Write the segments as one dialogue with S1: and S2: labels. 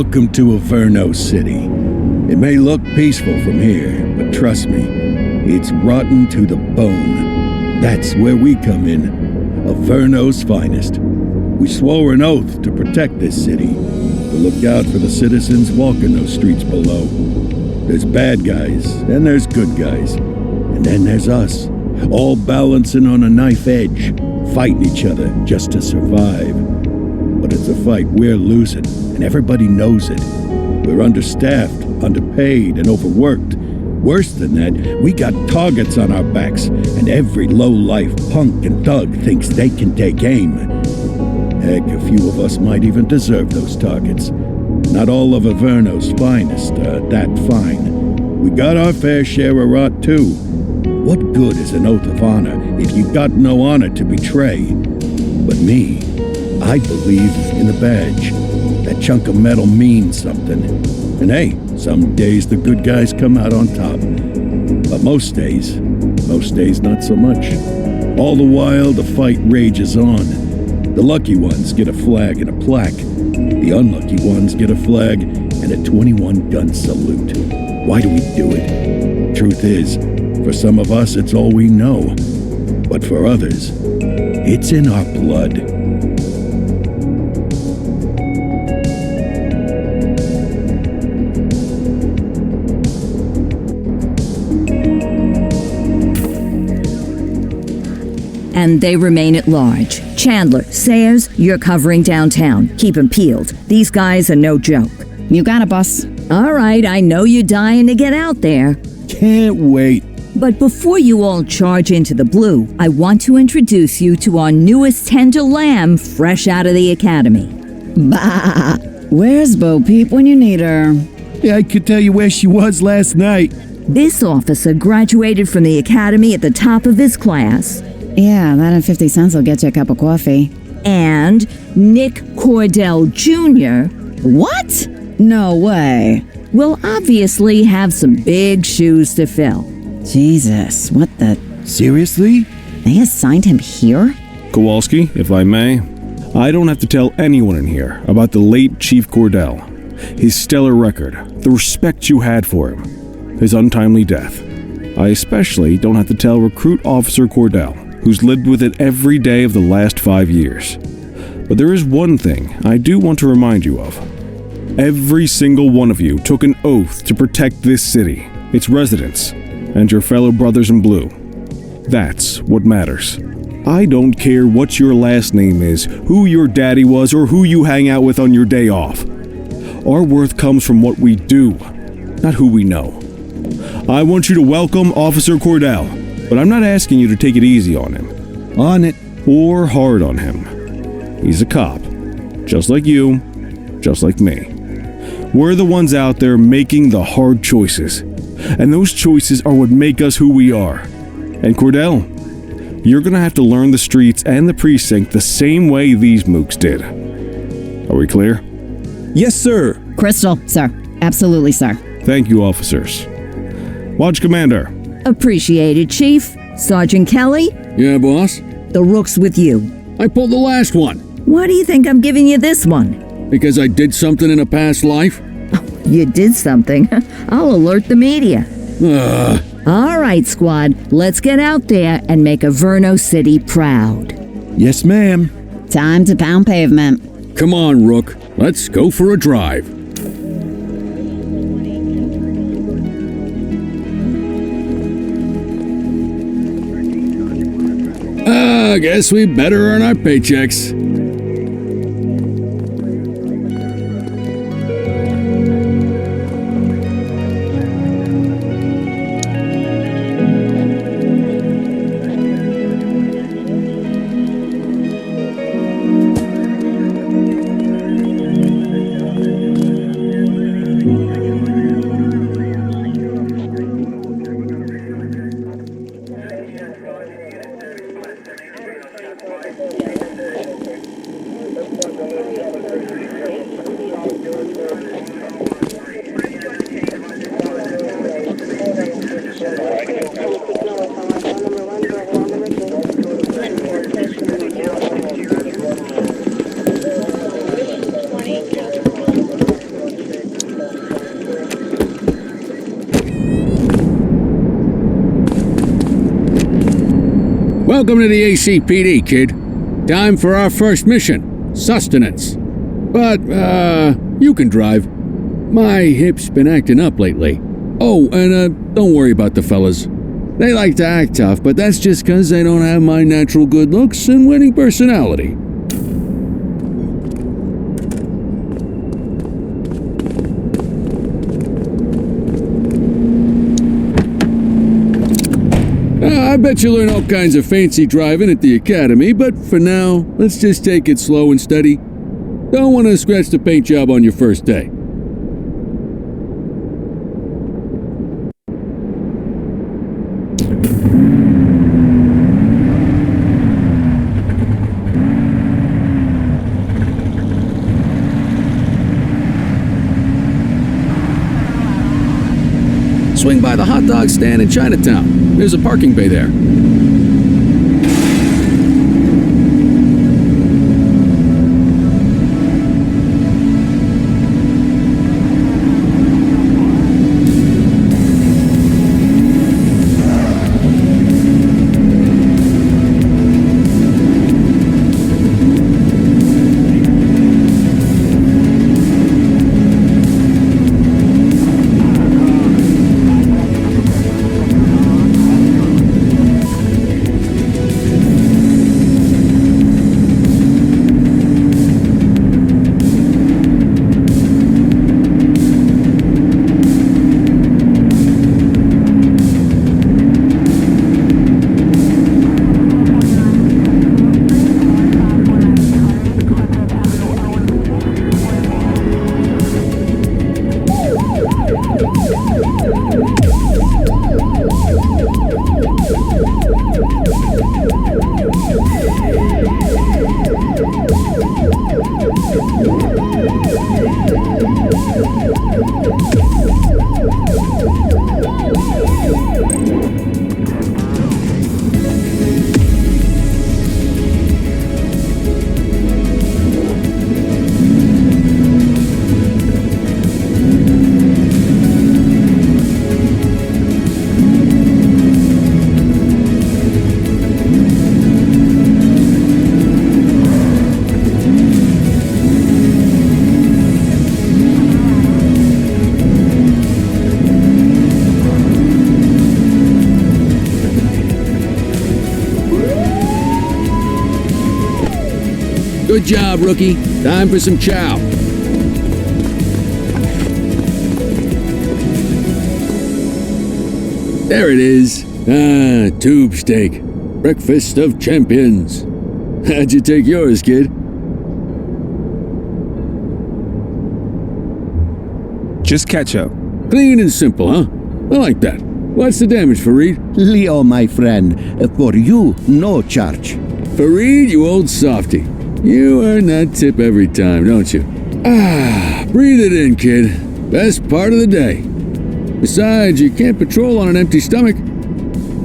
S1: Welcome to Averno City. It may look peaceful from here, but trust me, it's rotten to the bone. That's where we come in. Averno's finest. We swore an oath to protect this city, to look out for the citizens walking those streets below. There's bad guys, and there's good guys. And then there's us, all balancing on a knife edge, fighting each other just to survive. But it's a fight we're losing, and everybody knows it. We're understaffed, underpaid, and overworked. Worse than that, we got targets on our backs, and every low-life punk and thug thinks they can take aim. Heck, a few of us might even deserve those targets. Not all of Averno's finest are that fine. We got our fair share of rot, too. What good is an oath of honor if you got no honor to betray? But me, I believe in the badge. That chunk of metal means something. And hey, some days the good guys come out on top. But most days not so much. All the while, the fight rages on. The lucky ones get a flag and a plaque. The unlucky ones get a flag and a 21-gun salute. Why do we do it? Truth is, for some of us, it's all we know. But for others, it's in our blood.
S2: And they remain at large. Chandler, Sayers, you're covering downtown. Keep 'em peeled. These guys are no joke.
S3: You got it, boss.
S2: All right, I know you're dying to get out there.
S1: Can't wait.
S2: But before you all charge into the blue, I want to introduce you to our newest tender lamb fresh out of the academy.
S3: Bah! Where's Bo Peep when you need her?
S1: Yeah, I could tell you where she was last night.
S2: This officer graduated from the academy at the top of his class.
S3: Yeah, that and 50 cents will get you a cup of coffee.
S2: And Nick Cordell Jr.
S3: What? No way.
S2: will obviously have some big shoes to fill.
S3: Jesus, what the...
S1: Seriously?
S3: They assigned him here?
S4: Kowalski, if I may, I don't have to tell anyone in here about the late Chief Cordell, his stellar record, the respect you had for him, his untimely death. I especially don't have to tell Recruit Officer Cordell, who's lived with it every day of the last 5 years. But there is one thing I do want to remind you of. Every single one of you took an oath to protect this city, its residents, and your fellow brothers in blue. That's what matters. I don't care what your last name is, who your daddy was, or who you hang out with on your day off. Our worth comes from what we do, not who we know. I want you to welcome Officer Cordell, but I'm not asking you to take it easy on him.
S1: On it.
S4: Or hard on him. He's a cop, just like you, just like me. We're the ones out there making the hard choices, and those choices are what make us who we are. And Cordell, you're gonna have to learn the streets and the precinct the same way these mooks did. Are we clear?
S1: Yes, sir.
S3: Crystal, sir. Absolutely, sir.
S4: Thank you, officers. Watch Commander.
S2: Appreciated, Chief. Sergeant Kelly,
S5: Yeah, boss?
S2: the rook's with you.
S5: I pulled the last one.
S2: Why do you think I'm giving you this one?
S5: Because I did something in a past life?
S2: You did something. I'll alert the media. All right, squad. Let's get out there and make Averno City proud.
S1: Yes, ma'am.
S3: Time to pound pavement.
S5: Come on, Rook. Let's go for a drive. I guess we better earn our paychecks. Welcome to the ACPD, kid. Time for our first mission, sustenance. But, you can drive. My hip's been acting up lately. Oh, and, don't worry about the fellas. They like to act tough, but that's just 'cause they don't have my natural good looks and winning personality. I bet you learn all kinds of fancy driving at the academy, but for now, let's just take it slow and steady. Don't want to scratch the paint job on your first day. Swing by the hot dog stand in Chinatown. There's a parking bay there. Good job, rookie. Time for some chow. There it is. Ah, tube steak. Breakfast of champions. How'd you take yours, kid?
S4: Just ketchup.
S5: Clean and simple, huh? I like that. What's the damage, Fareed?
S6: Leo, my friend, for you, no charge.
S5: Fareed, you old softy. You earn that tip every time, don't you? Ah, breathe it in, kid. Best part of the day. Besides, you can't patrol on an empty stomach.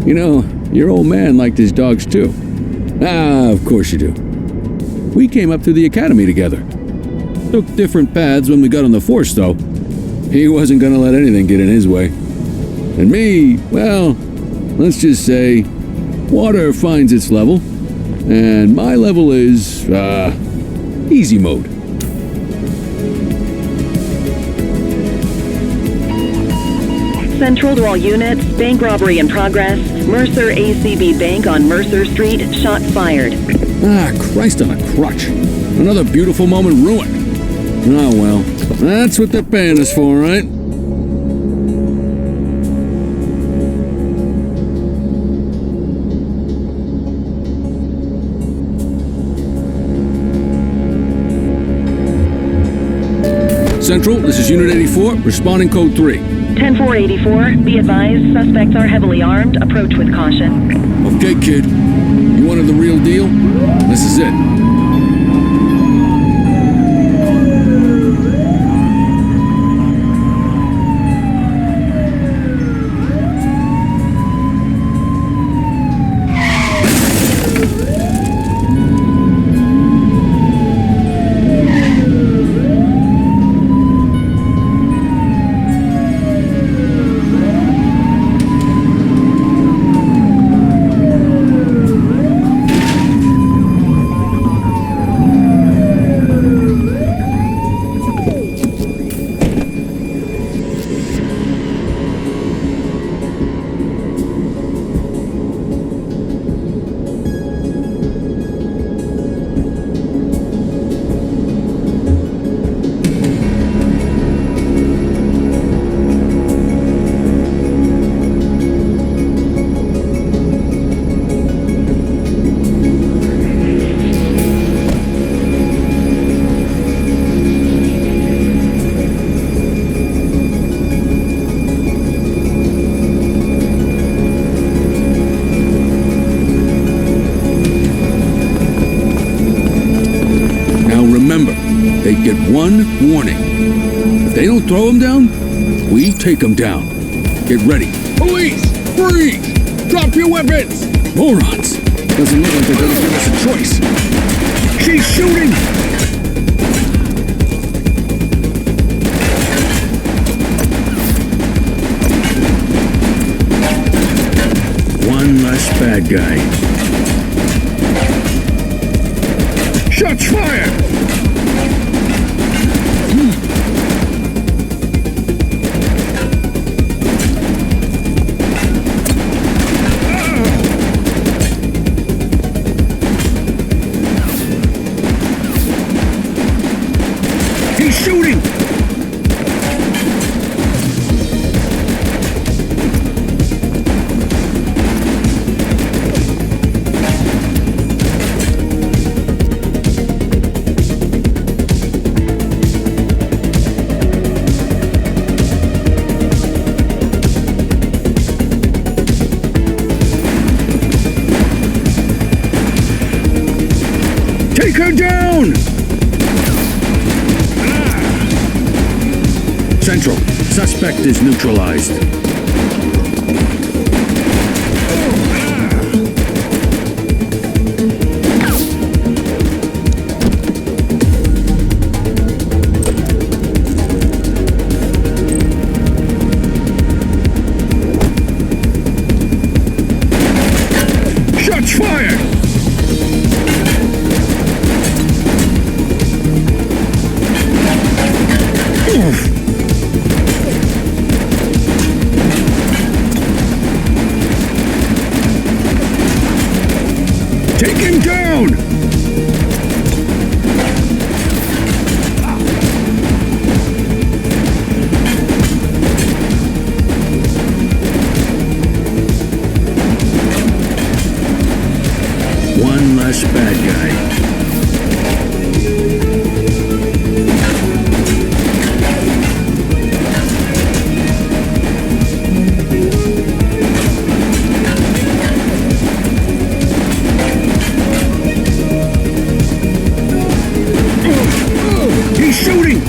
S5: You know, your old man liked his dogs too. Ah, of course you do. We came up through the academy together. Took different paths when we got on the force, though. He wasn't gonna let anything get in his way. And me, well, let's just say, water finds its level. And my level is, easy mode.
S7: Central to all units, bank robbery in progress. Mercer ACB Bank on Mercer Street, shots fired.
S5: Ah, Christ on a crutch. Another beautiful moment ruined. Oh well, that's what they're paying us for, right? Central, this is Unit 84, responding code 3.
S7: 10-484, be advised, suspects are heavily armed. Approach with caution.
S5: Okay, kid. You wanted the real deal? This is it. one warning. If they don't throw him down, we take him down. Get ready. Police! Freeze! Drop your weapons! Morons! Doesn't look like they're gonna give us a choice. She's shooting! One less bad guy. Shots fired! He's shooting! Take her down! Central, suspect is neutralized. Shots fired! Take him down! One less bad guy. He's shooting!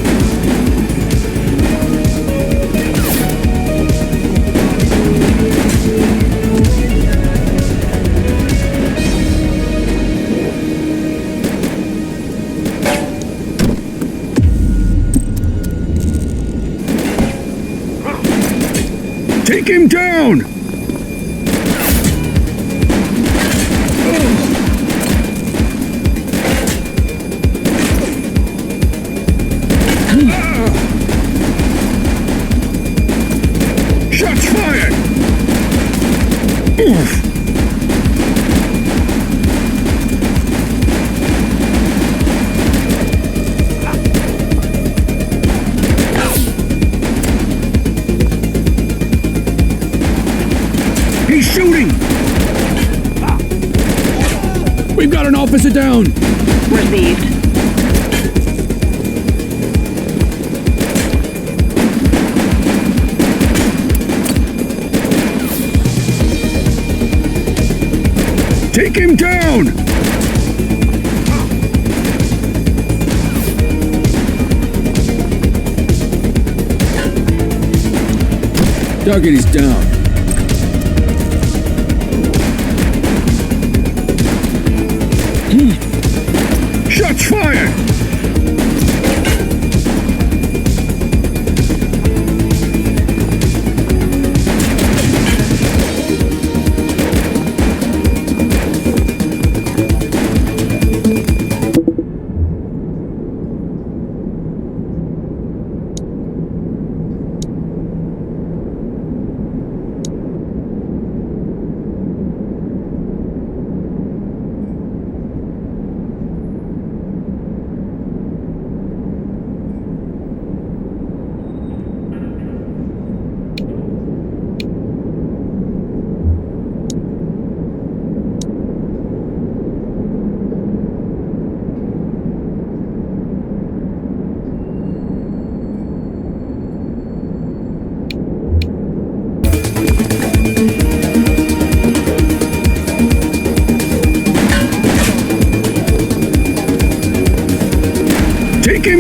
S5: Take him down! Shots fired! He's shooting! We've got an officer down!
S7: Received.
S5: Take him down! Target is down. Shots fired!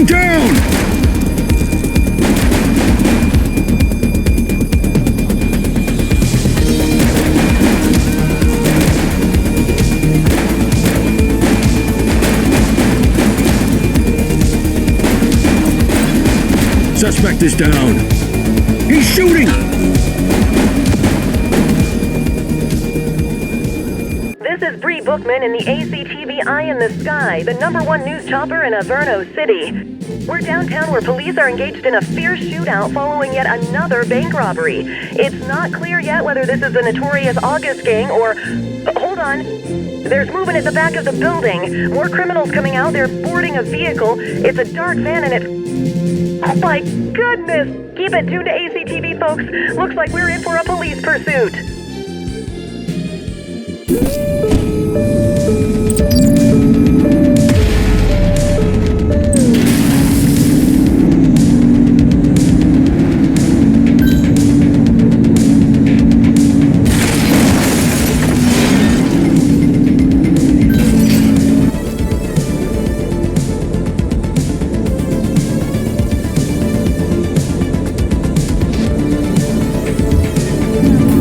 S1: Man down! Suspect is down. He's shooting!
S7: This is Bree Bookman in the ACTV Eye in the Sky, the #1 news chopper in Averno City. We're downtown where police are engaged in a fierce shootout following yet another bank robbery. It's not clear yet whether this is the notorious August gang or... hold on. There's movement at the back of the building. More criminals coming out. They're boarding a vehicle. It's a dark van and it's... oh my goodness! Keep it tuned to ACTV, folks. Looks like we're in for a police pursuit.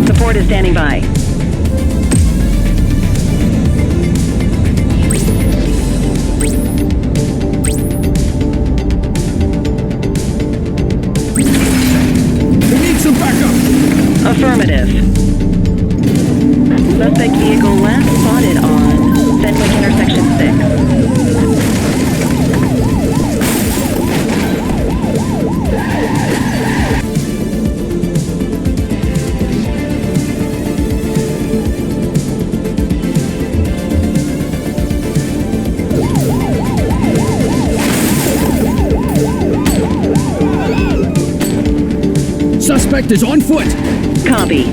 S7: Support is standing by.
S1: We need some backup!
S7: Affirmative. Suspect vehicle last spotted on Fenwick intersection 6.
S1: Suspect is on foot!
S7: Copy.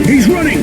S1: He's running!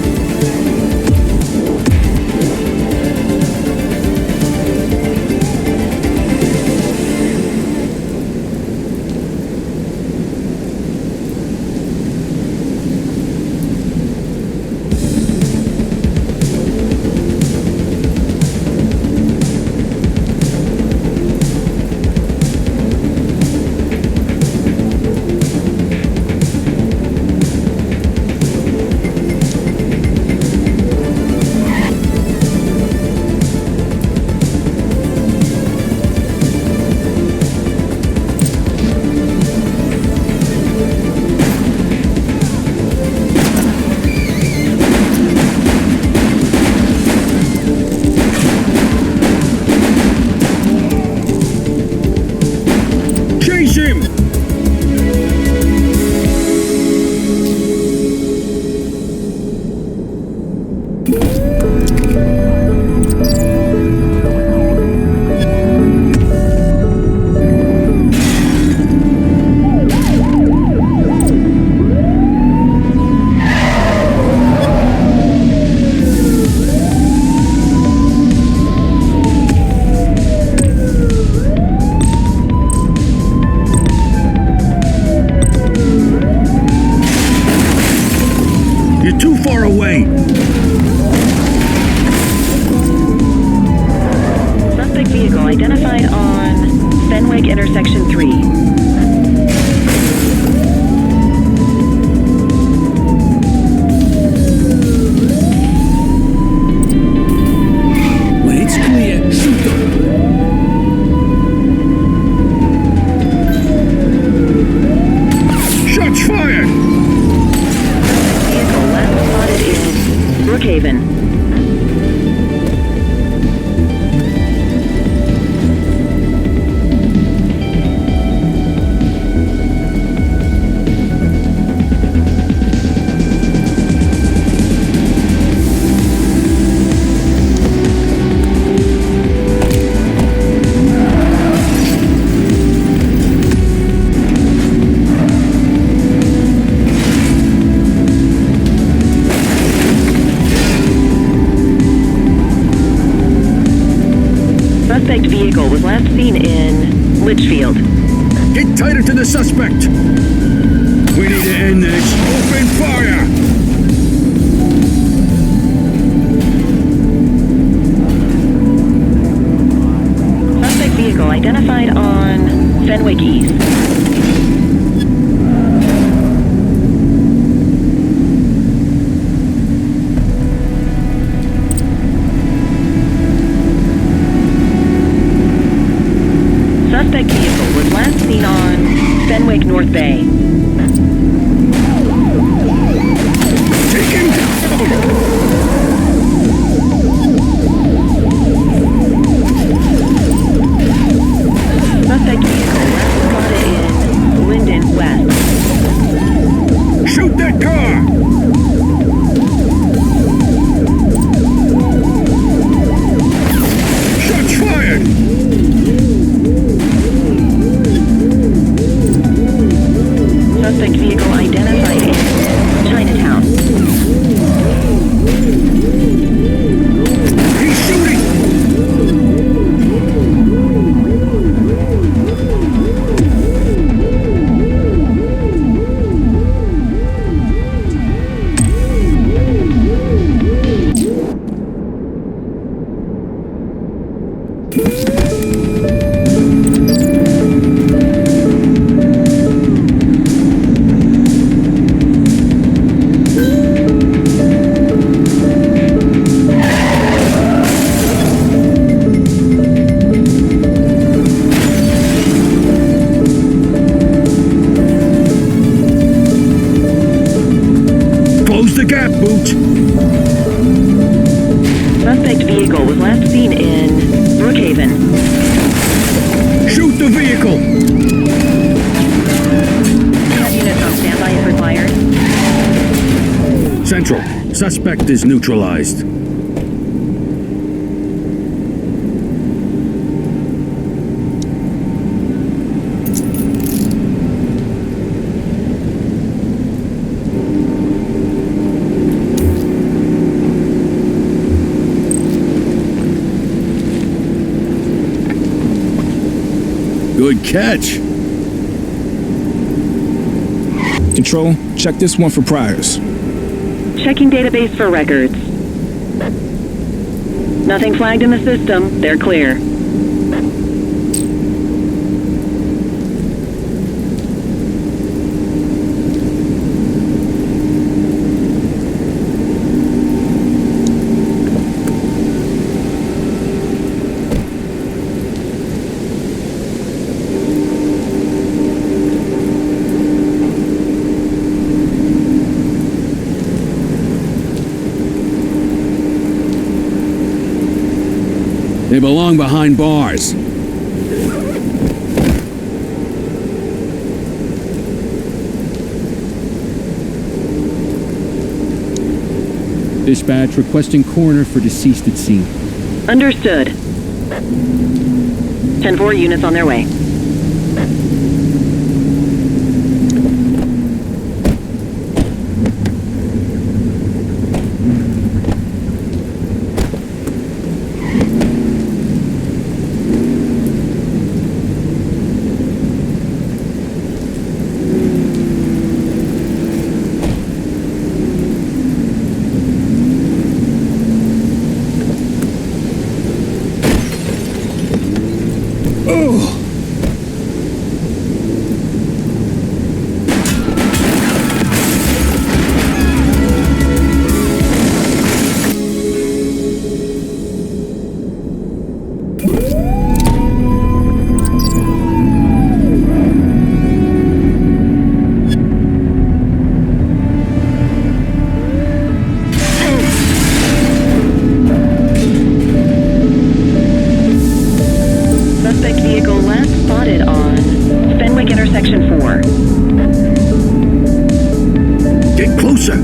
S1: Chase him! You're too far away!
S7: Suspect vehicle identified on Fenwick intersection 3. last seen in Litchfield.
S1: Get tighter to the suspect! We need to end this. Open fire!
S7: Suspect vehicle identified on Fenwick East. Suspect vehicle was last seen on Fenwick North Bay.
S1: Take him down!
S7: Suspect vehicle last spotted in Linden West.
S1: Shoot that car! Shots fired!
S7: Suspect vehicle identified in Chinatown.
S1: He's shooting! Close the gap, Boot!
S7: Suspect vehicle was last seen in Brookhaven.
S1: Shoot the vehicle!
S7: Have units on standby if required.
S1: Central, suspect is neutralized. Good catch.
S8: Control, check this one for priors.
S7: Checking database for records. Nothing flagged in the system. They're clear.
S5: They belong behind bars.
S9: Dispatch requesting coroner for deceased at scene.
S7: Understood. 10-4 units on their way. Suspect vehicle last spotted on Fenwick Intersection 4.
S1: Get closer!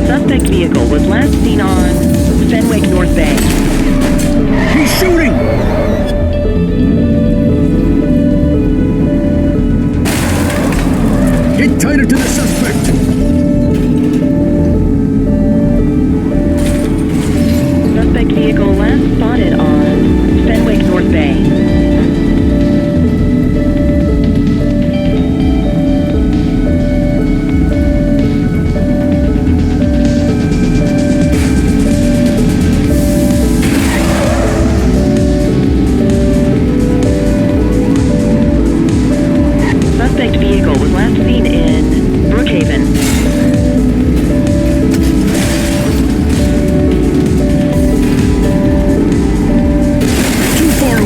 S7: Suspect vehicle was last seen on Fenwick North Bay.
S1: He's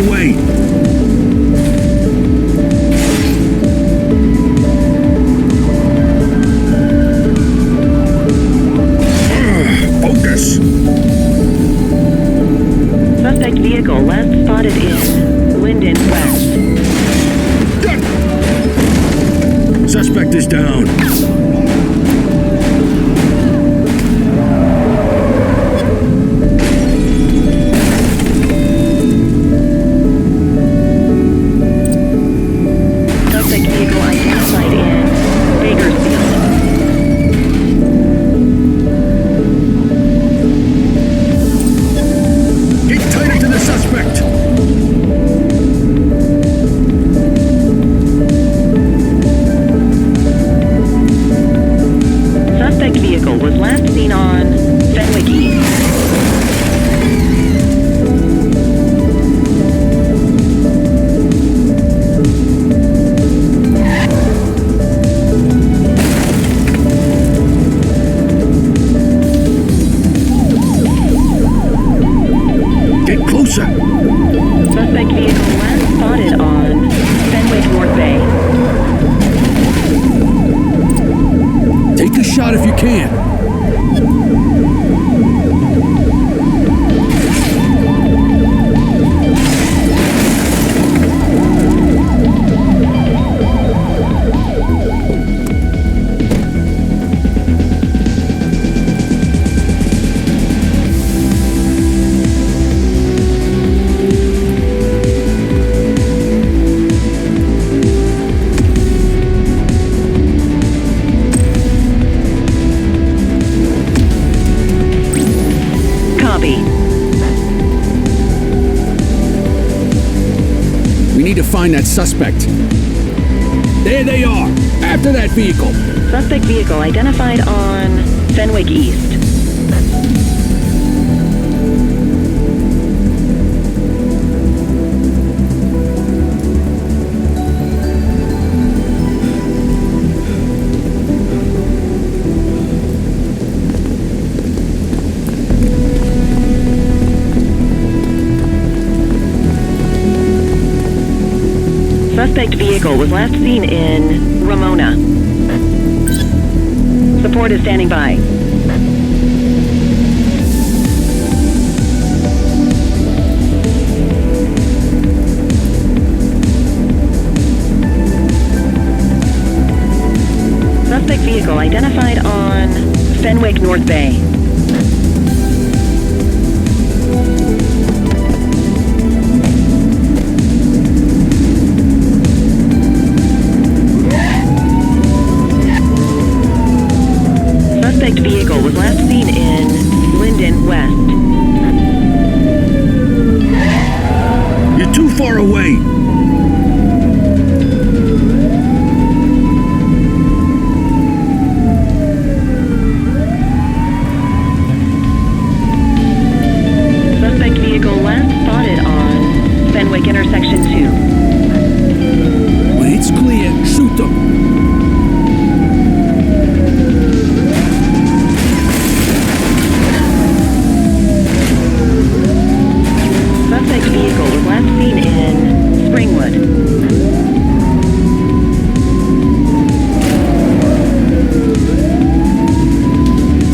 S1: away. Focus.
S7: Suspect vehicle last spotted in Linden West.
S1: Suspect is down.
S7: Suspect vehicle identified in Bakersfield.
S1: Get tighter to the suspect.
S7: Suspect vehicle was last seen on Fenwick East.
S1: Get closer.
S7: Suspect vehicle last spotted on Fenwick North Bay.
S5: Take a shot if you can.
S7: Copy.
S5: We need to find that suspect. There they are, after that vehicle.
S7: Suspect vehicle identified on Fenwick East. Suspect vehicle was last seen in Ramona. Support is standing by. Suspect vehicle identified on Fenwick North Bay. Suspect vehicle was last seen in Linden West.
S1: You're too far away.
S7: Suspect vehicle last spotted on Fenwick intersection 2.
S5: When it's clear, shoot them.
S7: Suspect vehicle was last seen in Springwood.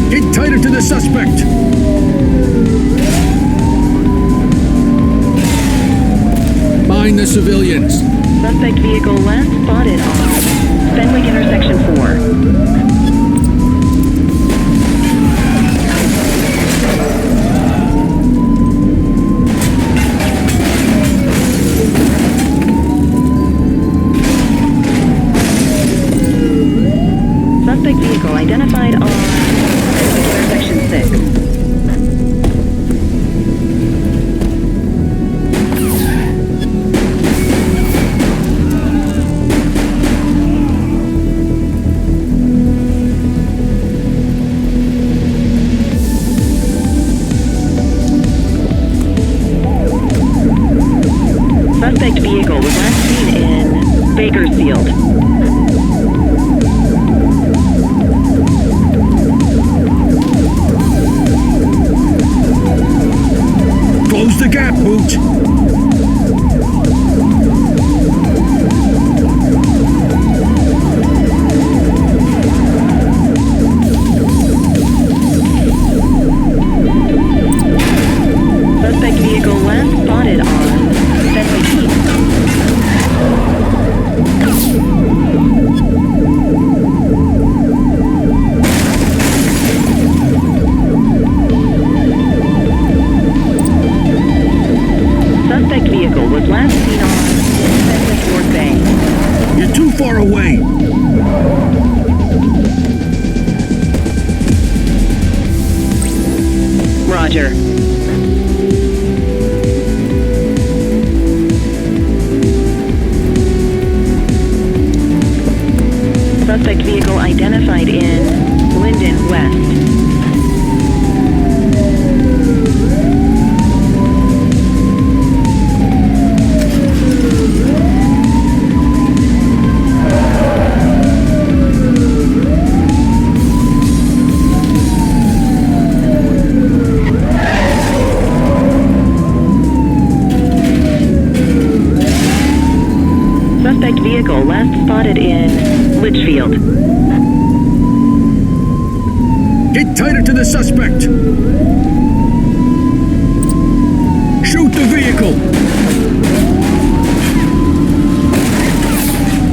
S1: Get tighter to the suspect.
S5: Mind the civilians.
S7: Suspect vehicle last spotted on Fenwick intersection 4. Suspect vehicle identified on Fenwick intersection 6. Suspect vehicle was last seen in Bakersfield.
S1: Close the gap, Boot.
S7: seen on Fenwick North Bay.
S1: You're too far away.
S7: Roger. Suspect vehicle identified in Linden West. Suspect vehicle last spotted in Litchfield.
S1: Get tighter to the suspect. Shoot the vehicle.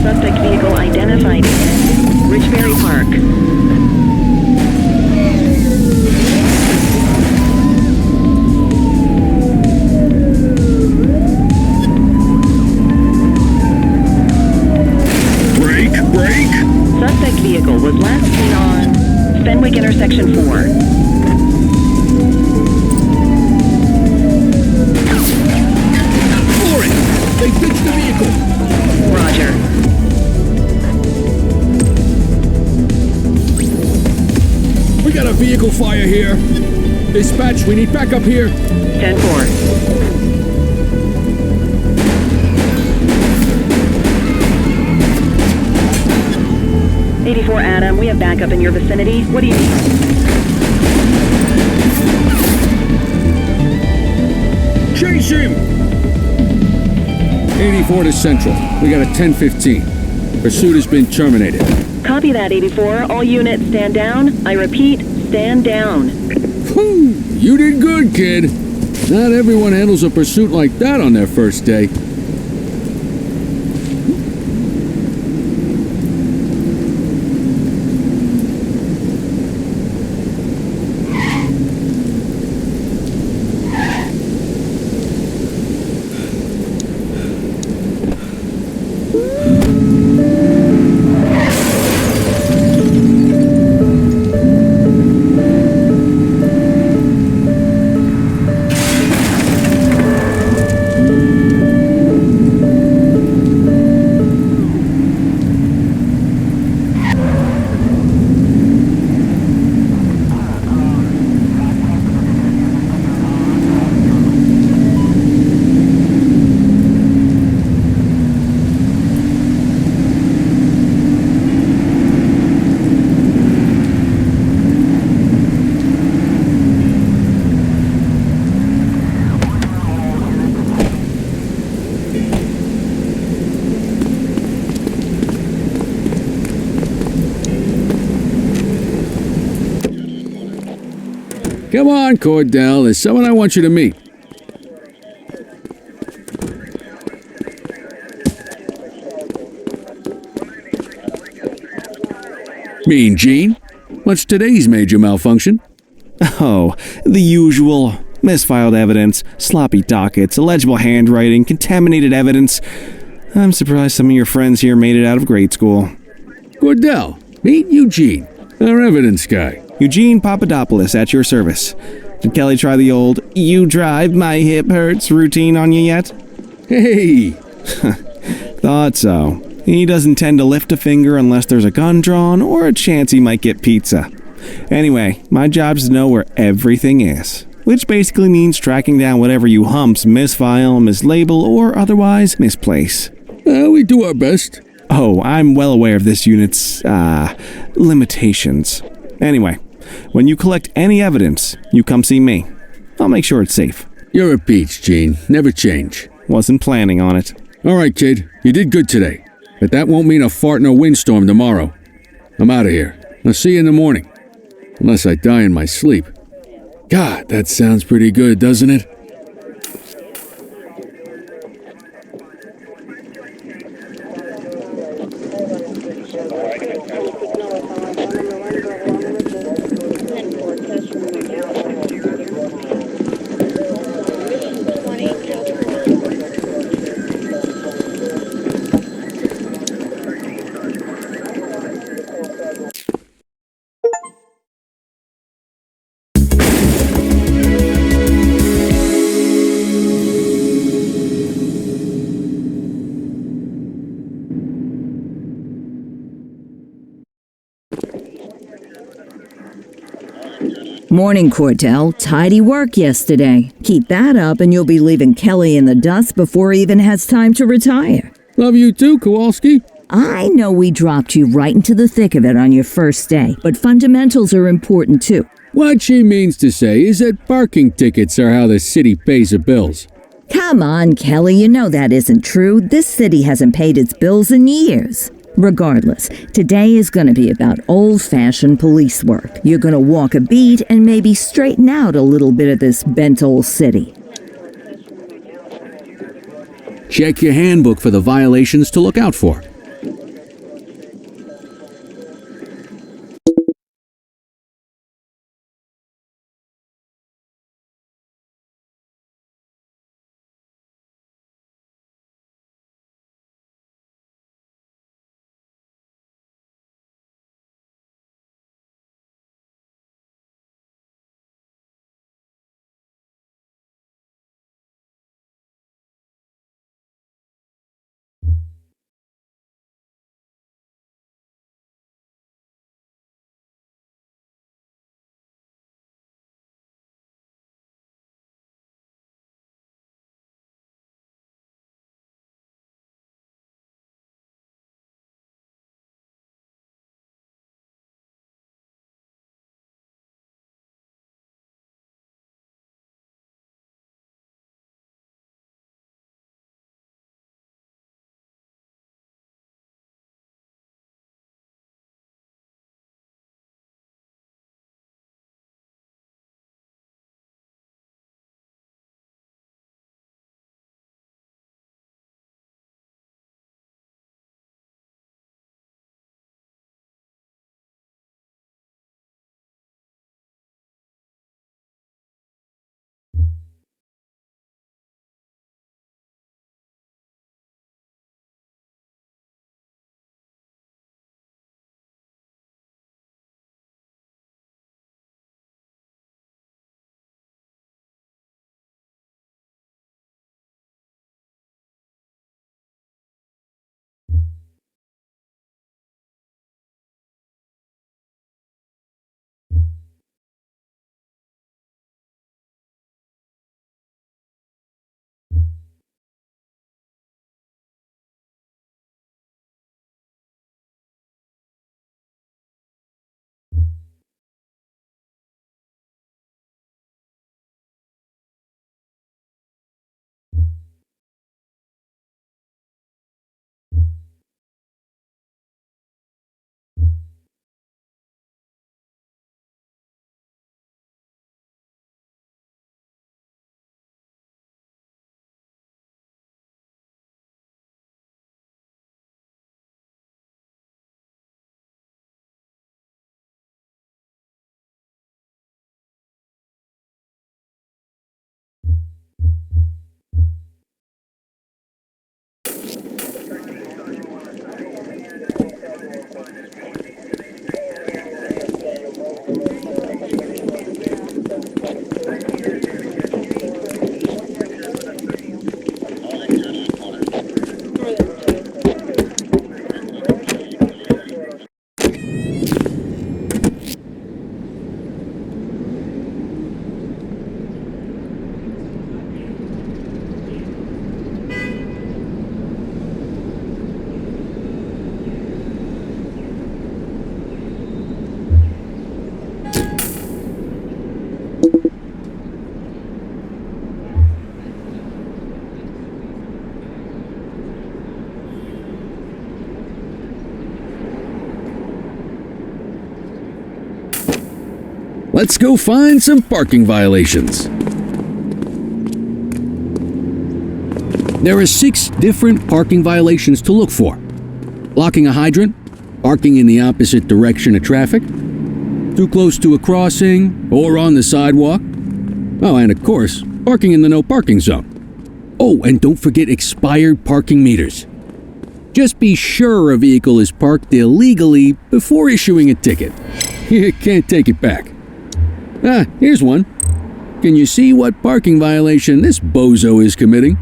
S7: Suspect vehicle identified in Richbury Park.
S1: Brake.
S7: Suspect vehicle was last seen on Fenwick Intersection 4.
S1: Floor it. They fixed the vehicle.
S7: Roger.
S5: We got a vehicle fire here. Dispatch, we need backup here.
S7: 10-4. 84 Adam, we have backup in your vicinity. What do you need?
S1: Chase him.
S5: 84 to Central. We got a 10-15. Pursuit has been terminated.
S7: Copy that, 84. All units stand down. I repeat, stand down.
S5: Whew, you did good, kid. Not everyone handles a pursuit like that on their first day. Come on, Cordell. There's someone I want you to meet. Mean Gene? What's today's major malfunction?
S4: Oh, the usual. Misfiled evidence, sloppy dockets, illegible handwriting, contaminated evidence. I'm surprised some of your friends here made it out of grade school.
S5: Cordell, meet Eugene, our evidence guy.
S4: Eugene Papadopoulos at your service. Did Kelly try the old "you drive, my hip hurts" routine on you yet?
S5: Hey!
S4: Thought so. He doesn't tend to lift a finger unless there's a gun drawn or a chance he might get pizza. Anyway, my job's to know where everything is, which basically means tracking down whatever you humps misfile, mislabel, or otherwise misplace.
S5: We do our best.
S4: Oh, I'm well aware of this unit's, limitations. Anyway, when you collect any evidence, you come see me. I'll make sure it's safe.
S5: You're a peach, Gene. Never change.
S4: Wasn't planning on it.
S5: All right, kid. You did good today. But that won't mean a fart in a windstorm tomorrow. I'm out of here. I'll see you in the morning. Unless I die in my sleep. God, that sounds pretty good, doesn't it?
S2: Morning, Cordell. Tidy work yesterday. Keep that up and you'll be leaving Kelly in the dust before he even has time to retire.
S5: Love you too, Kowalski.
S2: I know we dropped you right into the thick of it on your first day, but fundamentals are important too.
S5: What she means to say is that parking tickets are how the city pays the bills.
S2: Come on, Kelly, you know that isn't true. This city hasn't paid its bills in years. Regardless, today is going to be about old-fashioned police work. You're going to walk a beat and maybe straighten out a little bit of this bent old city.
S5: Check your handbook for the violations to look out for. Let's go find some parking violations. There are 6 different parking violations to look for. Blocking a hydrant, parking in the opposite direction of traffic, too close to a crossing or on the sidewalk. Oh, and of course, parking in the no parking zone. Oh, and don't forget expired parking meters. Just be sure a vehicle is parked illegally before issuing a ticket. You can't take it back. Ah, here's one. Can you see what parking violation this bozo is committing?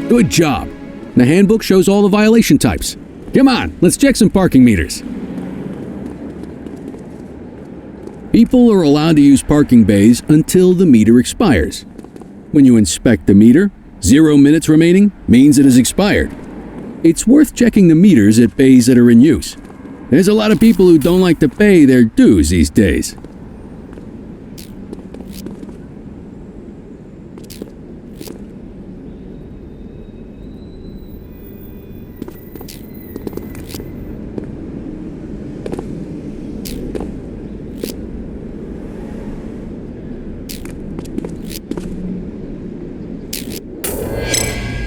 S5: Good job. The handbook shows all the violation types. Come on, let's check some parking meters. People are allowed to use parking bays until the meter expires. When you inspect the meter, 0 minutes remaining means it has expired. It's worth checking the meters at bays that are in use. There's a lot of people who don't like to pay their dues these days.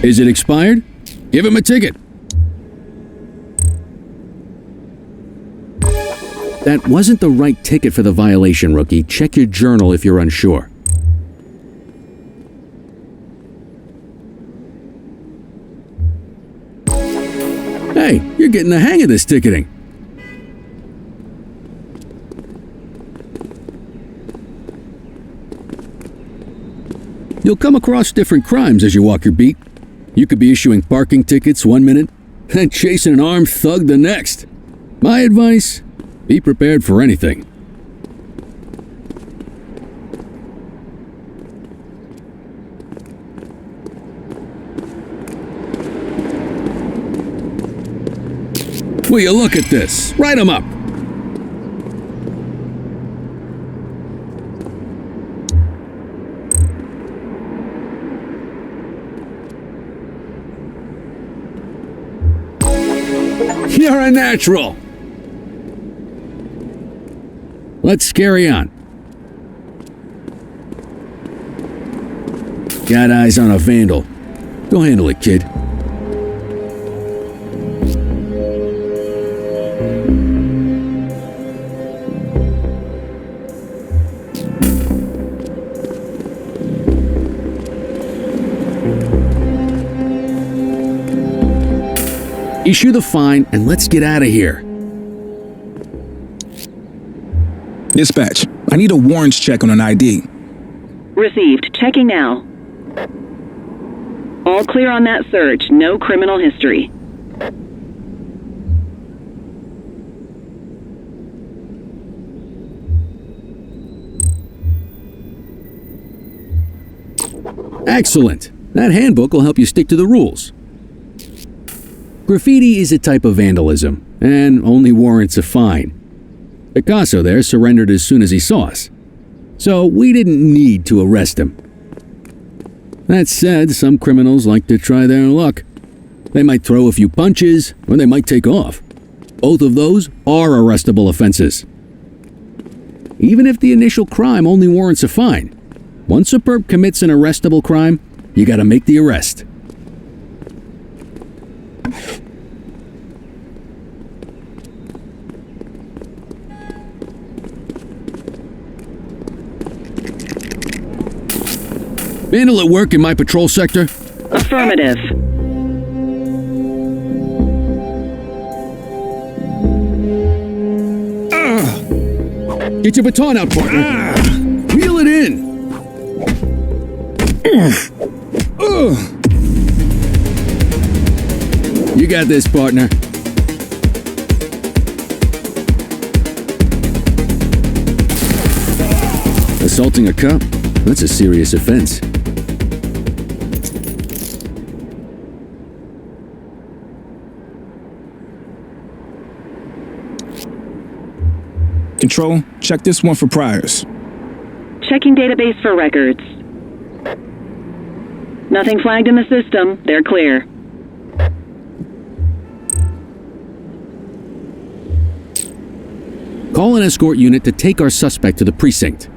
S5: Is it expired? Give him a ticket. That wasn't the right ticket for the violation, rookie. Check your journal if you're unsure. Hey, you're getting the hang of this ticketing. You'll come across different crimes as you walk your beat. You could be issuing parking tickets 1 minute and chasing an armed thug the next. My advice, be prepared for anything. Will you look at this? Write 'em up. You're a natural. Let's carry on. Got eyes on a vandal. Go handle it, kid. Issue the fine and let's get out of here.
S8: Dispatch, I need a warrants check on an ID.
S10: Received. Checking now. All clear on that search. No criminal history.
S5: Excellent. That handbook will help you stick to the rules. Graffiti is a type of vandalism, and only warrants a fine. Picasso there surrendered as soon as he saw us, so we didn't need to arrest him. That said, some criminals like to try their luck. They might throw a few punches, or they might take off. Both of those are arrestable offenses. Even if the initial crime only warrants a fine, once a perp commits an arrestable crime, you gotta make the arrest. Vandal at work in my patrol sector?
S10: Affirmative.
S5: Get your baton out, partner. Wheel it in. You got this, partner. Assaulting a cop? That's a serious offense.
S8: Control, check this one for priors.
S10: Checking database for records. Nothing flagged in the system. They're clear.
S5: Call an escort unit to take our suspect to the precinct.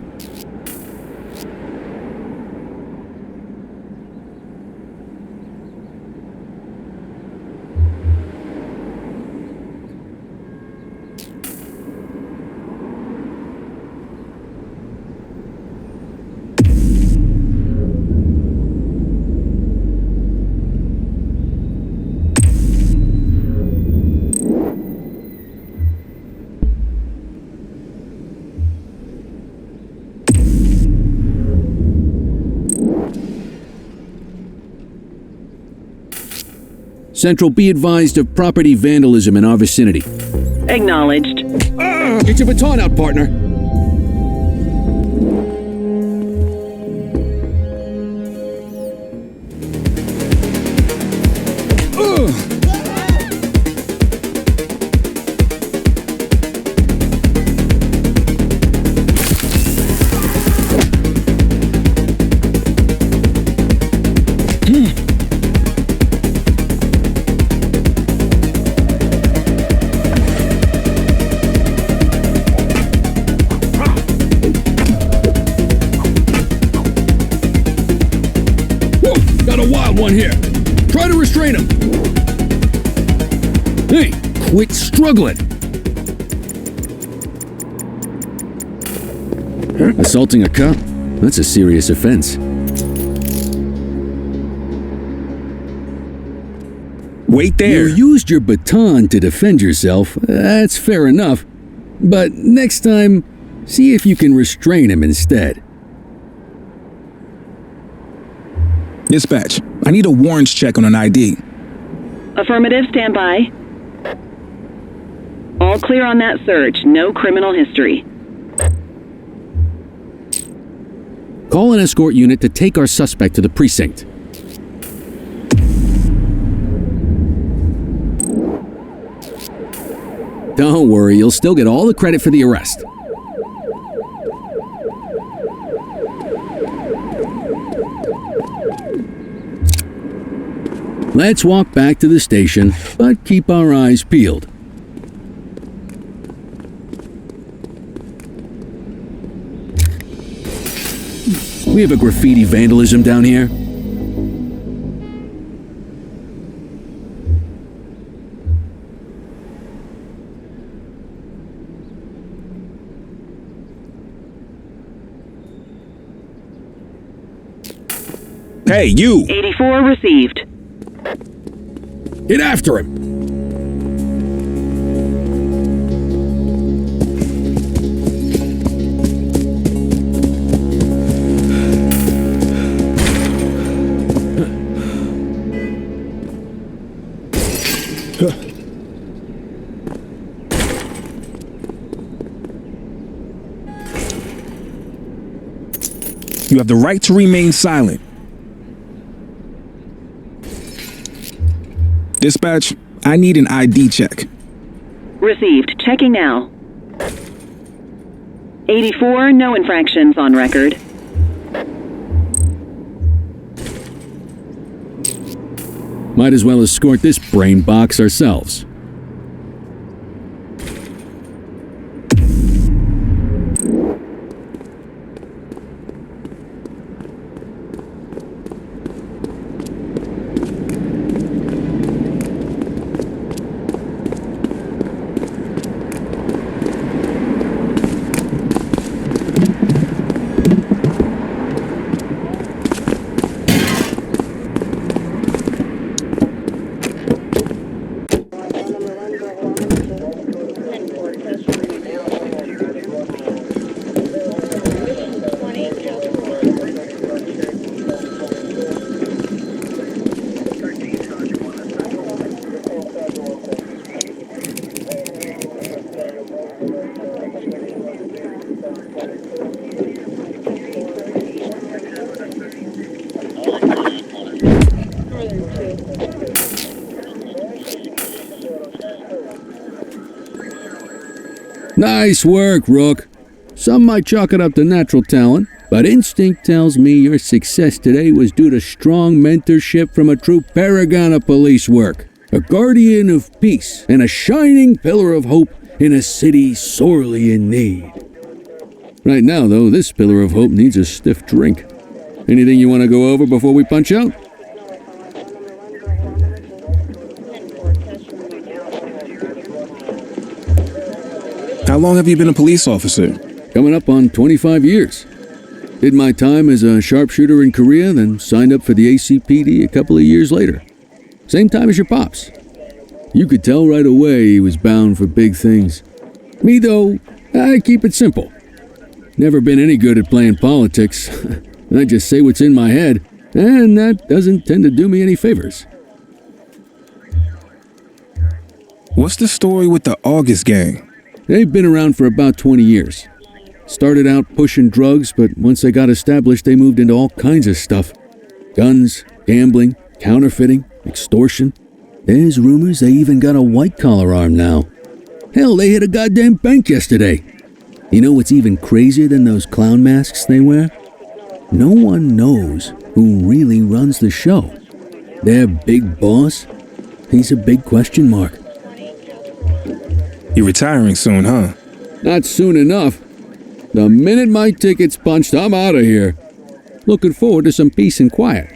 S5: Central, be advised of property vandalism in our vicinity.
S10: Acknowledged.
S5: Get your baton out, partner. got a wild one here. Try to restrain him. Hey, quit struggling. Assaulting a cop? That's a serious offense.
S8: Wait there.
S5: You used your baton to defend yourself. That's fair enough. But next time, see if you can restrain him instead.
S8: Dispatch, I need a warrants check on an ID.
S10: Affirmative, stand by. All clear on that search. No criminal history.
S5: Call an escort unit to take our suspect to the precinct. Don't worry, you'll still get all the credit for the arrest. Let's walk back to the station, but keep our eyes peeled. We have a graffiti vandalism down here.
S8: Hey, you!
S10: 84 received.
S5: Get after him!
S8: You have the right to remain silent. Dispatch, I need an ID check.
S10: Received. Checking now. 84, no infractions on record.
S5: Might as well escort this brain box ourselves. Nice work, Rook. Some might chalk it up to natural talent, but instinct tells me your success today was due to strong mentorship from a true paragon of police work, a guardian of peace, and a shining pillar of hope in a city sorely in need. Right now, though, this pillar of hope needs a stiff drink. Anything you want to go over before we punch out?
S8: How long have you been a police officer?
S5: Coming up on 25 years. Did my time as a sharpshooter in Korea, then signed up for the ACPD a couple of years later. Same time as your pops. You could tell right away he was bound for big things. Me, though, I keep it simple. Never been any good at playing politics. I just say what's in my head, and that doesn't tend to do me any favors.
S8: What's the story with the August gang?
S5: They've been around for about 20 years. Started out pushing drugs, but once they got established, they moved into all kinds of stuff. Guns, gambling, counterfeiting, extortion. There's rumors they even got a white-collar arm now. Hell, they hit a goddamn bank yesterday. You know what's even crazier than those clown masks they wear? No one knows who really runs the show. Their big boss? He's a big question mark.
S8: You're retiring soon, huh?
S5: Not soon enough. The minute my ticket's punched, I'm out of here. Looking forward to some peace and quiet.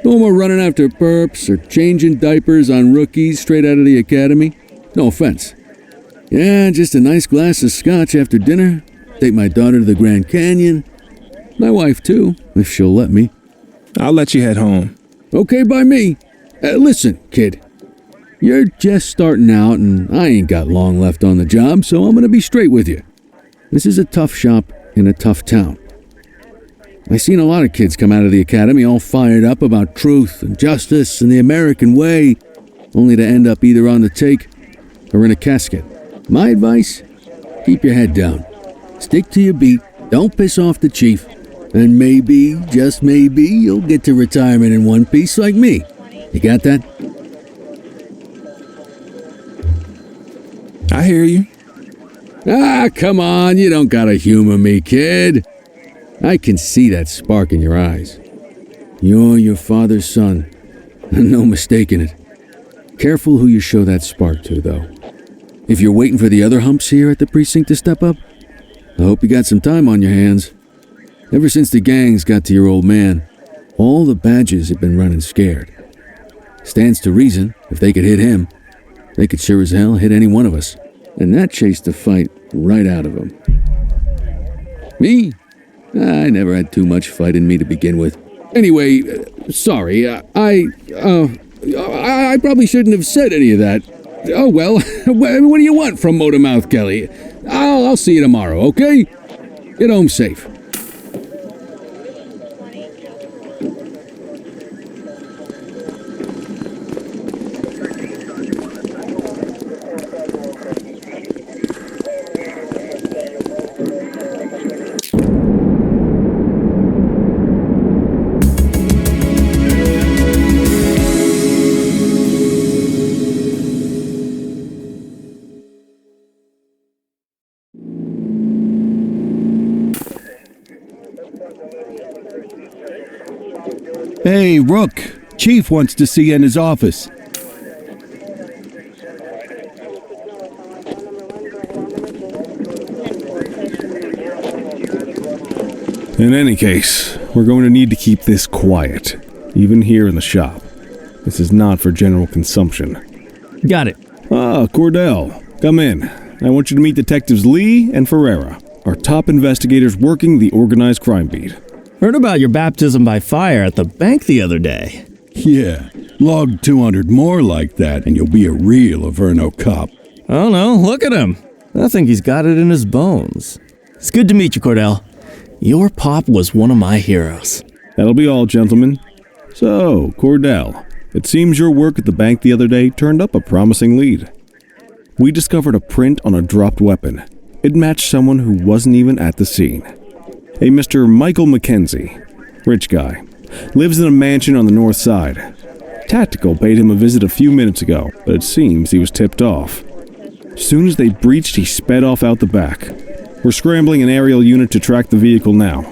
S5: No more running after perps or changing diapers on rookies straight out of the academy. No offense. Yeah, just a nice glass of scotch after dinner. Take my daughter to the Grand Canyon. My wife, too, if she'll let me.
S8: I'll let you head home.
S5: Okay by me. Listen, kid. You're just starting out, and I ain't got long left on the job, so I'm gonna be straight with you. This is a tough shop in a tough town. I seen a lot of kids come out of the academy all fired up about truth and justice and the American way, only to end up either on the take or in a casket. My advice? Keep your head down. Stick to your beat, don't piss off the chief, and maybe, just maybe, you'll get to retirement in one piece like me. You got that?
S8: I hear you.
S5: Ah, come on, you don't gotta humor me, kid. I can see that spark in your eyes. You're your father's son. No mistaking it. Careful who you show that spark to, though. If you're waiting for the other humps here at the precinct to step up, I hope you got some time on your hands. Ever since the gangs got to your old man, all the badges have been running scared. Stands to reason, if they could hit him, they could sure as hell hit any one of us. And that chased the fight right out of him. Me? I never had too much fight in me to begin with. Anyway, sorry, I probably shouldn't have said any of that. Oh well, what do you want from Motormouth Kelly? I'll see you tomorrow, okay? Get home safe.
S1: Hey, Rook. Chief wants to see you in his office.
S4: In any case, we're going to need to keep this quiet, even here in the shop. This is not for general consumption.
S11: Got it.
S4: Ah, Cordell, come in. I want you to meet Detectives Lee and Ferreira, our top investigators working the organized crime beat.
S11: Heard about your baptism by fire at the bank the other day.
S1: Yeah, log 200 more like that and you'll be a real Averno cop.
S11: Oh no, look at him. I think he's got it in his bones. It's good to meet you, Cordell. Your pop was one of my heroes.
S4: That'll be all, gentlemen. So, Cordell, it seems your work at the bank the other day turned up a promising lead. We discovered a print on a dropped weapon. It matched someone who wasn't even at the scene. A Mr. Michael McKenzie, rich guy, lives in a mansion on the north side. Tactical paid him a visit a few minutes ago, but it seems he was tipped off. As soon as they breached, he sped off out the back. We're scrambling an aerial unit to track the vehicle now.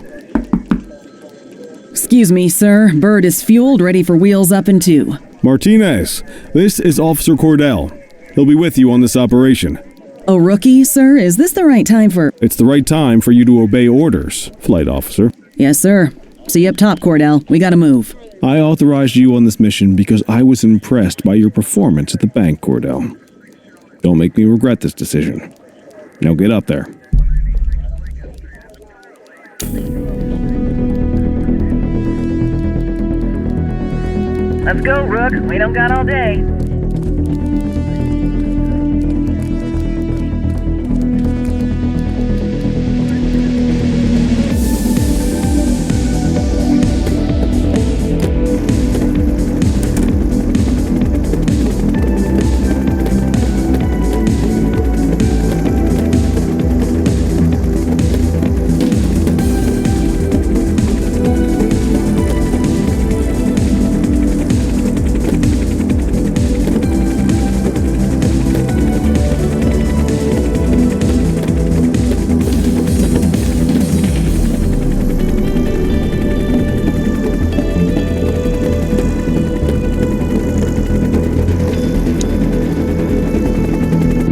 S3: Excuse me, sir. Bird is fueled, ready for wheels up in 2.
S4: Martinez, this is Officer Cordell. He'll be with you on this operation.
S3: A rookie, sir? Is this the right time for...
S4: It's the right time for you to obey orders, flight officer.
S3: Yes, sir. See you up top, Cordell. We gotta move.
S4: I authorized you on this mission because I was impressed by your performance at the bank, Cordell. Don't make me regret this decision. Now get up there.
S7: Let's go, Rook. We don't got all day.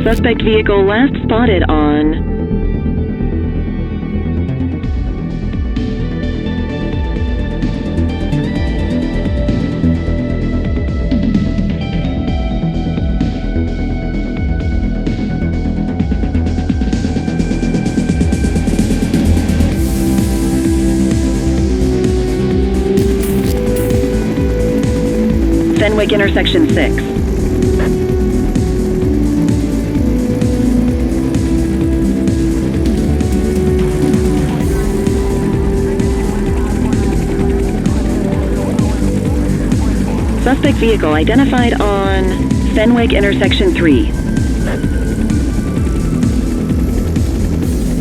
S10: Suspect vehicle last spotted on... Fenwick intersection 6. Suspect vehicle identified on Fenwick intersection 3.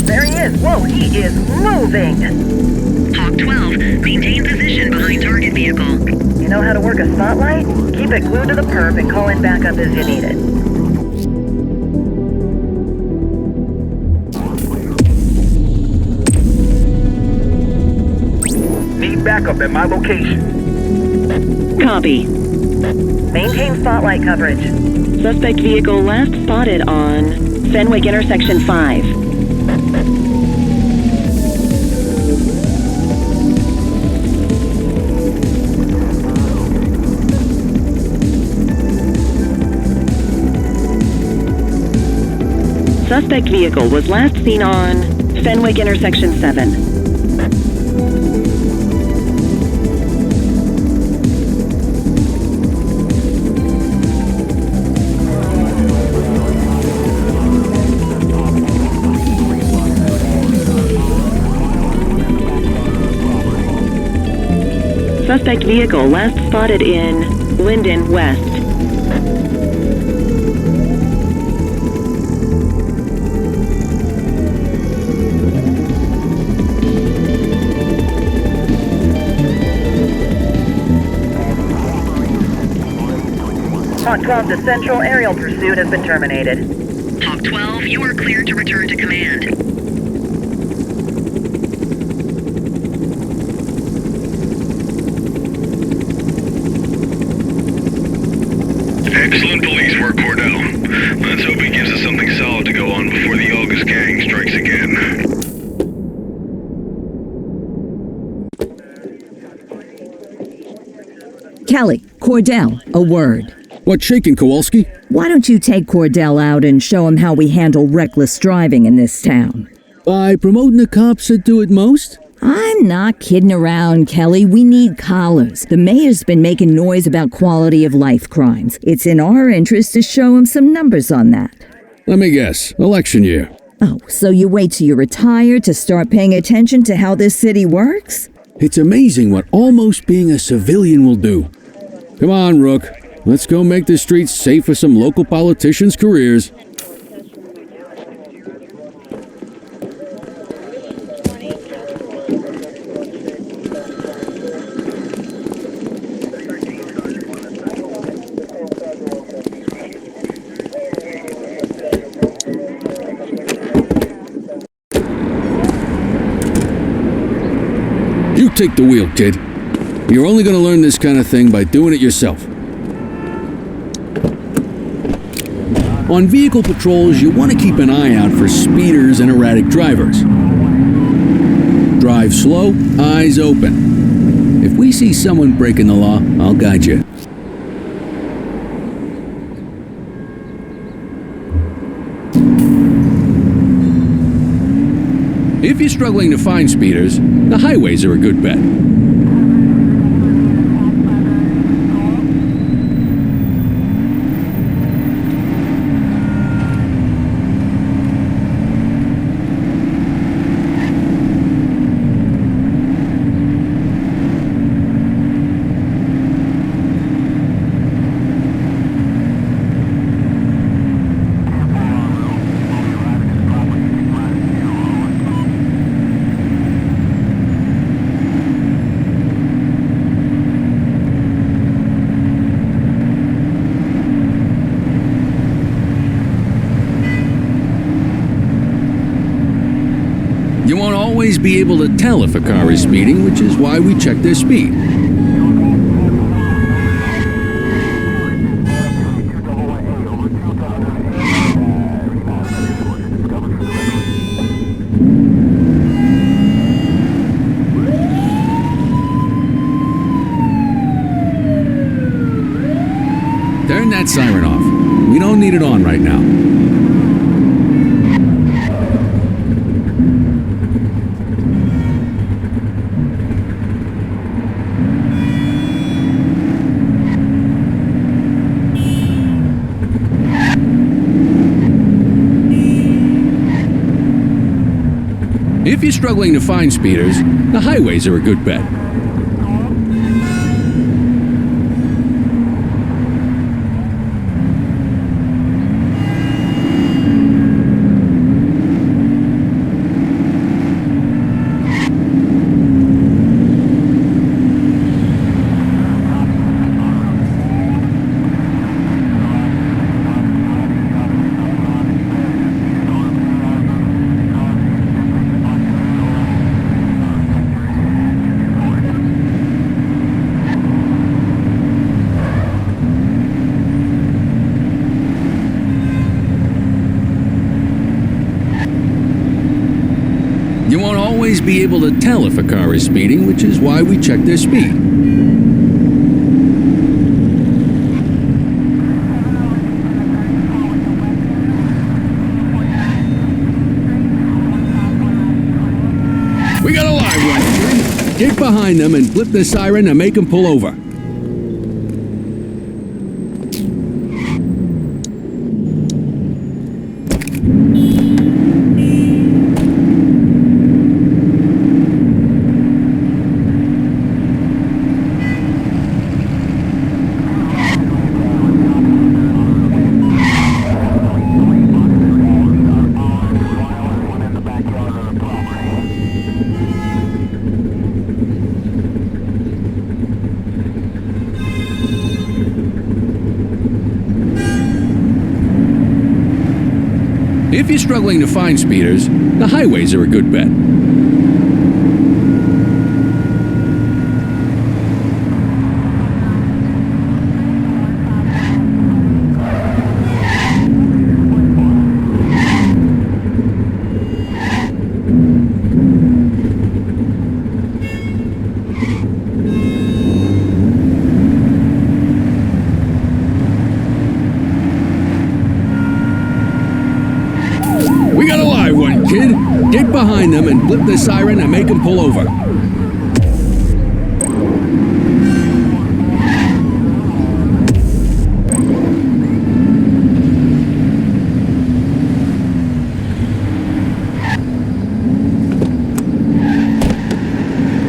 S7: There he is. Whoa, he is moving.
S10: Hawk 12, maintain position behind target vehicle.
S7: You know how to work a spotlight? Keep it glued to the perp and call in backup as you need it.
S12: Need backup at my location.
S10: Copy.
S7: Maintain spotlight coverage.
S10: Suspect vehicle last spotted on Fenwick intersection 5. Suspect vehicle was last seen on Fenwick intersection 7. Suspect vehicle last spotted in Linden West.
S7: Hawk 12 to Central, aerial pursuit has been terminated.
S10: Hawk 12, you are cleared to return to command.
S13: Excellent police work, Cordell. Let's hope he gives us something solid to go on before the August gang strikes again.
S2: Kelly, Cordell, a word.
S5: What's shaking, Kowalski?
S2: Why don't you take Cordell out and show him how we handle reckless driving in this town?
S5: By promoting the cops that do it most?
S2: I'm not kidding around, Kelly. We need collars. The mayor's been making noise about quality of life crimes. It's in our interest to show him some numbers on that.
S5: Let me guess. Election year.
S2: Oh, so you wait till you retire to start paying attention to how this city works?
S5: It's amazing what almost being a civilian will do. Come on, Rook. Let's go make the streets safe for some local politicians' careers. You take the wheel, kid. You're only going to learn this kind of thing by doing it yourself. On vehicle patrols, you want to keep an eye out for speeders and erratic drivers. Drive slow, eyes open. If we see someone breaking the law, I'll guide you. If you're struggling to find speeders, the highways are a good bet. You won't always be able to tell if a car is speeding, which is why we check their speed. Turn that siren off. We don't need it on right now. If you're struggling to find speeders, the highways are a good bet. You won't always be able to tell if a car is speeding, which is why we check their speed. We got a live one. Get behind them and flip the siren and make them pull over. If you're struggling to find speeders, the highways are a good bet. We got a live one, kid. Get behind them and flip the siren and make them pull over.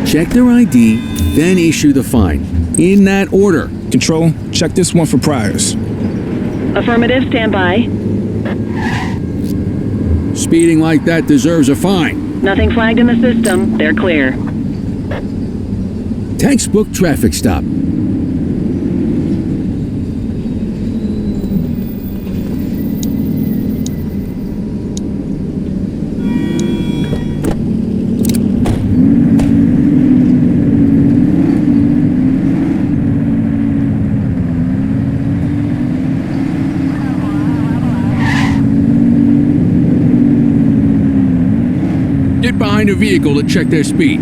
S5: Check their ID, then issue the fine. In that order.
S8: Control, check this one for priors.
S10: Affirmative, stand by.
S5: Speeding like that deserves a fine.
S10: Nothing flagged in the system. They're clear.
S5: Textbook traffic stop. Get behind a vehicle to check their speed.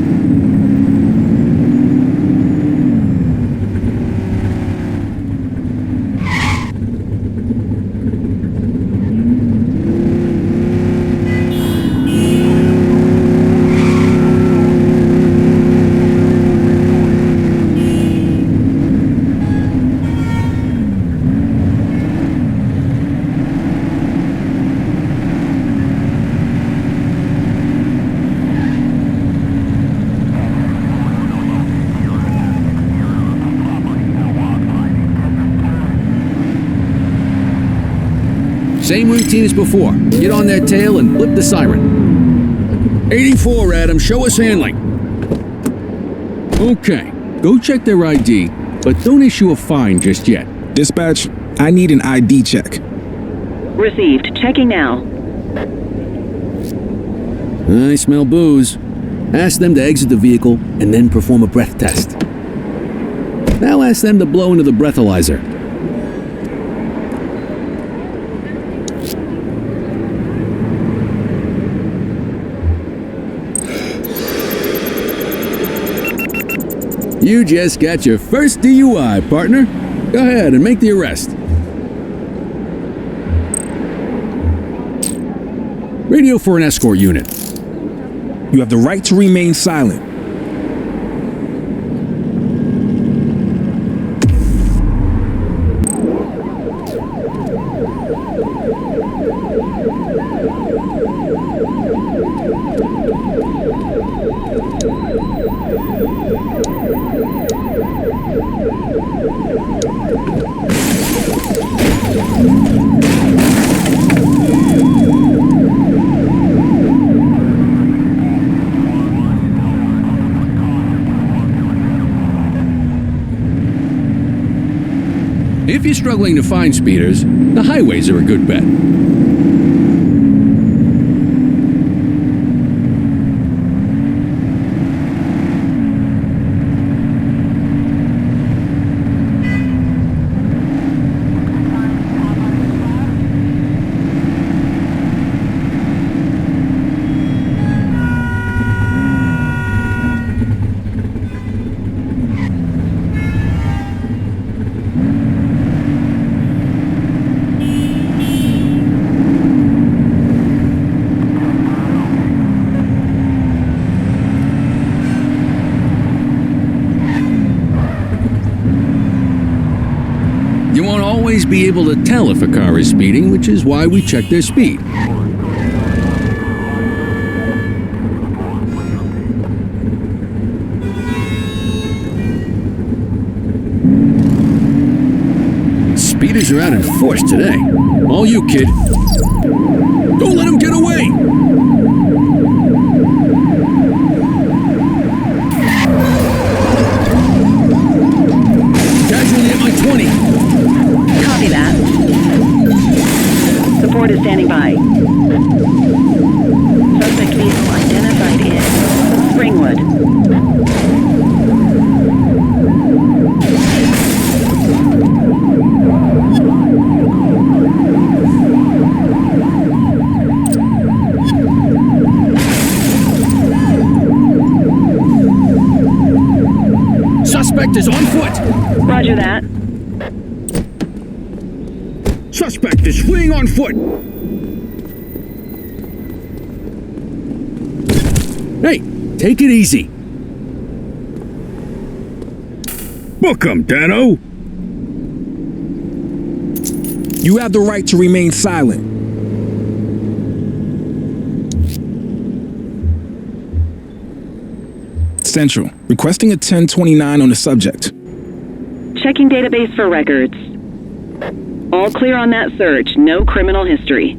S5: Same routine as before. Get on their tail and flip the siren. 84, Adam, show us handling. Okay, go check their ID, but don't issue a fine just yet.
S8: Dispatch, I need an ID check.
S10: Received. Checking now.
S5: I smell booze. Ask them to exit the vehicle and then perform a breath test. Now ask them to blow into the breathalyzer. You just got your first DUI, partner. Go ahead and make the arrest. Radio for an escort unit.
S8: You have the right to remain silent.
S5: If you're struggling to find speeders, the highways are a good bet. You won't always be able to tell if a car is speeding, which is why we check their speed. Speeders are out in force today. All you, kid. Don't let them get away! Casualty at my 20.
S10: Copy that. Support is standing by. Suspect vehicle identified in Springwood.
S5: Suspect is on foot!
S10: Roger that.
S5: Suspect is fleeing on foot! Hey, take it easy. Book 'em, Dano!
S8: You have the right to remain silent. Central, requesting a 1029 on the subject.
S10: Checking database for records. All clear on that search. No criminal history.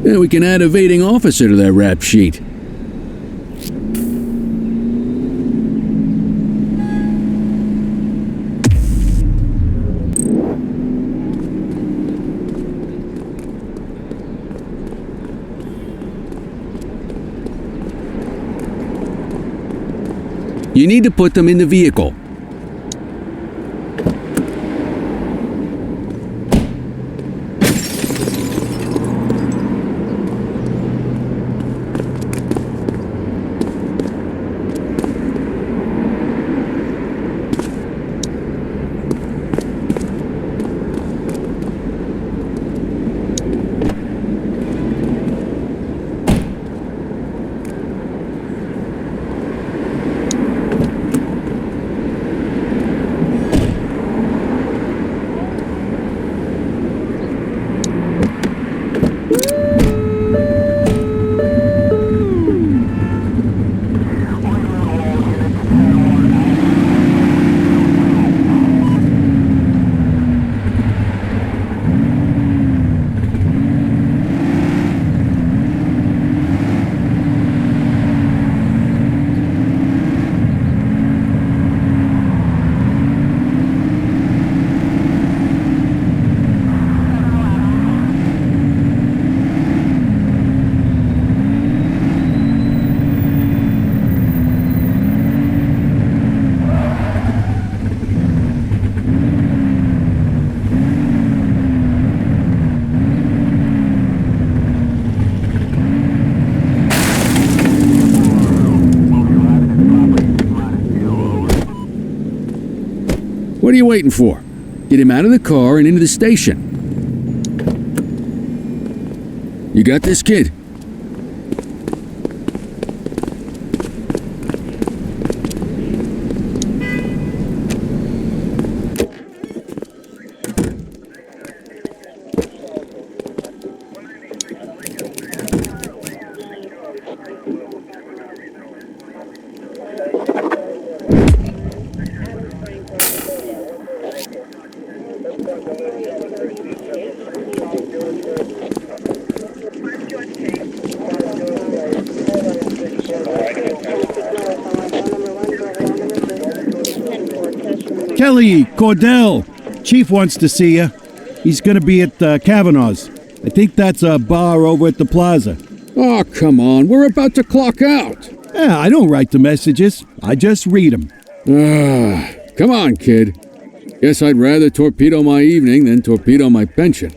S5: Yeah, we can add evading officer to that rap sheet. You need to put them in the vehicle. What are you waiting for? Get him out of the car and into the station. You got this, kid?
S1: Kelly, Cordell. Chief wants to see you. He's gonna be at Kavanaugh's. I think that's a bar over at the plaza.
S5: Oh, come on. We're about to clock out.
S1: Yeah, I don't write the messages. I just read them.
S5: Come on, kid. Guess I'd rather torpedo my evening than torpedo my pension.